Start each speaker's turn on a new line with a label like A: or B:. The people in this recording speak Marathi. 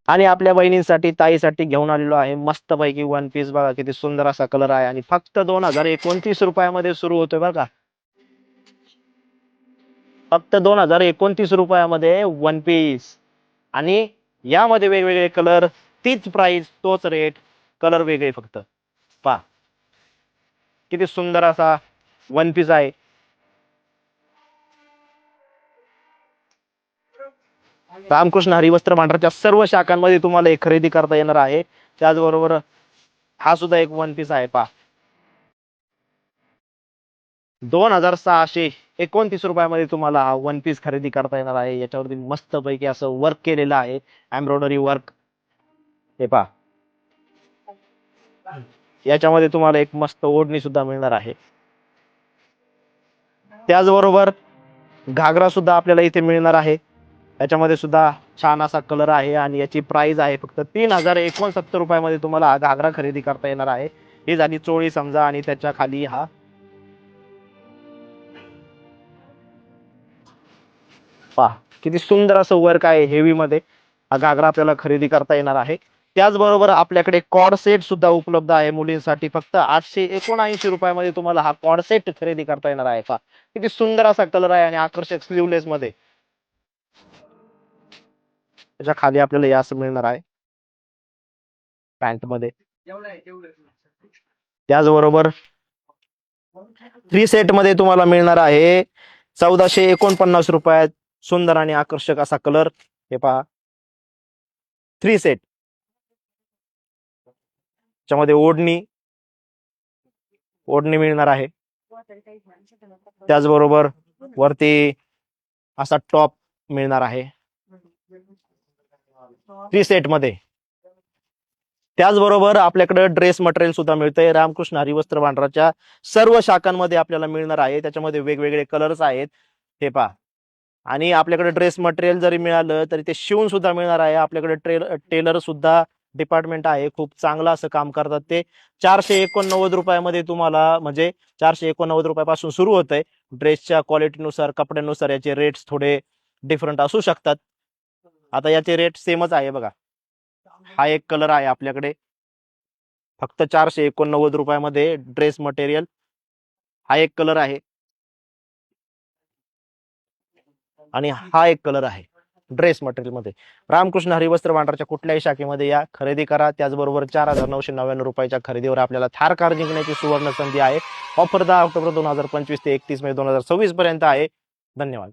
A: आणि आपल्या बहिणींसाठी ताईसाठी घेऊन आलेलो आहे मस्त पैकी वन पीस. बघा किती सुंदर असा कलर आहे आणि फक्त 2029 रुपयामध्ये सुरू होतोय बरं का. फक्त 2029 रुपयामध्ये वन पीस. आणि यामध्ये वेगवेगळे कलर, तीच प्राइस, तोच रेट, कलर वेगळे फक्त. पा किती सुंदर असा वन पीस आहे. रामकृष्ण हरी वस्त्र भांडारच्या सर्व शाखांमध्ये तुम्हाला हे खरेदी करता येणार आहे. त्याचबरोबर हा सुद्धा एक वन पीस आहे. पा 2629 रुपयामध्ये तुम्हाला हा वन पीस खरेदी करता येणार आहे. याच्यावरती मस्त पैकी असं वर्क केलेलं आहे, एम्ब्रॉयडरी वर्क. हे पा याच्यामध्ये तुम्हाला एक मस्त ओढणी सुद्धा मिळणार आहे. त्याचबरोबर घागरा सुद्धा आपल्याला इथे मिळणार आहे. याच्यामध्ये सुद्धा छान असा कलर आहे आणि याची प्राइस आहे फक्त 3069 रुपयामध्ये तुम्हाला हा घागरा खरेदी करता येणार आहे. ही झाली चोळी समजा आणि त्याच्या खाली हा पहा किती सुंदर असं वर्क आहे हेवी मध्ये. हा घागरा आपल्याला खरेदी करता येणार आहे. त्याचबरोबर आपल्याकडे कॉर्ड सेट सुद्धा उपलब्ध आहे मुलींसाठी. फक्त 879 रुपयामध्ये तुम्हाला हा कॉर्ड सेट खरेदी करता येणार आहे. पहा किती सुंदर असा कलर आहे आणि आकर्षक स्लीवलेस मध्ये. त्याच्या खाली आपल्याला हे असं मिळणार आहे पॅन्ट मध्ये. त्याचबरोबर थ्री सेट मध्ये तुम्हाला मिळणार आहे 1449 रुपयात. सुंदर आणि आकर्षक असा कलर. हे पहा थ्री सेट. त्याच्यामध्ये ओढणी मिळणार आहे. त्याचबरोबर वरती असा टॉप मिळणार आहे थ्री सेट मध्ये. त्याचबरोबर आपल्याकडे ड्रेस मटेरियल सुद्धा मिळतंय. रामकृष्ण हरी वस्त्र भांडाराच्या सर्व शाखांमध्ये आपल्याला मिळणार आहे. त्याच्यामध्ये वेगवेगळे कलर्स आहेत. हे पहा आणि आपल्याकडे ड्रेस मटेरियल जरी मिळालं तरी ते शिवून सुद्धा मिळणार आहे. आपल्याकडे टेलर सुद्धा डिपार्टमेंट आहे, खूप चांगलं असं काम करतात ते. 489 रुपयामध्ये तुम्हाला, म्हणजे 489 रुपयापासून सुरू होत आहे. ड्रेसच्या क्वालिटीनुसार, कपड्यानुसार याचे रेट्स थोडे डिफरंट असू शकतात. आता याचे रेट सेमच आहे बघा. हा एक कलर आहे आपल्याकडे फक्त 489 रुपयामध्ये ड्रेस मटेरियल. हा एक कलर आहे आणि हा एक कलर आहे ड्रेस मटेरियल मध्ये. रामकृष्ण हरी वस्त्र भांडारच्या कुठल्याही शाखेमध्ये या, खरेदी करा. त्याचबरोबर 4999 रुपयाच्या खरेदीवर आपल्याला थार कार जिंकण्याची सुवर्ण संधी आहे. ऑफर 10 ऑक्टोबर 2025 ते 31 मे 2026 पर्यंत आहे. धन्यवाद.